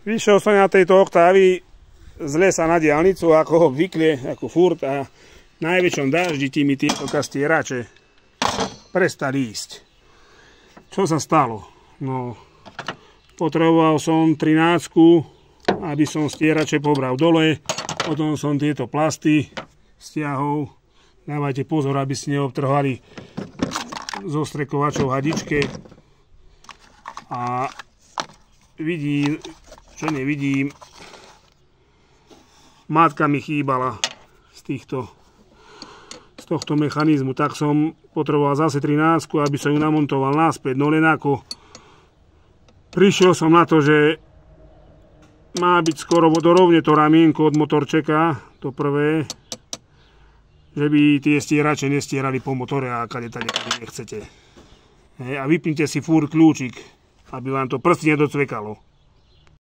Vyšiel som na tejto oktávy z lesa na diaľnicu, ako obvykle, ako furt, a v najväčšom daždi mi tieto kastierače prestali ísť. Čo sa stalo? No, potreboval som 13, aby som stierače pobral dole, potom som tieto plasty stiahol. Dávajte pozor, aby ste neobtrhali zostrekovačov hadičke. A vidím, čo nevidím, matka mi chýbala z tohto mechanizmu, tak som potreboval zase 13, aby som ju namontoval naspäť. No len ako prišiel som na to, že má byť skoro vodorovne to ramienko od motorčeka, to prvé, že by tie stierače nestierali po motore a kade nechcete. A vypnite si fúr kľúčik, aby vám to prsty nedocvekalo.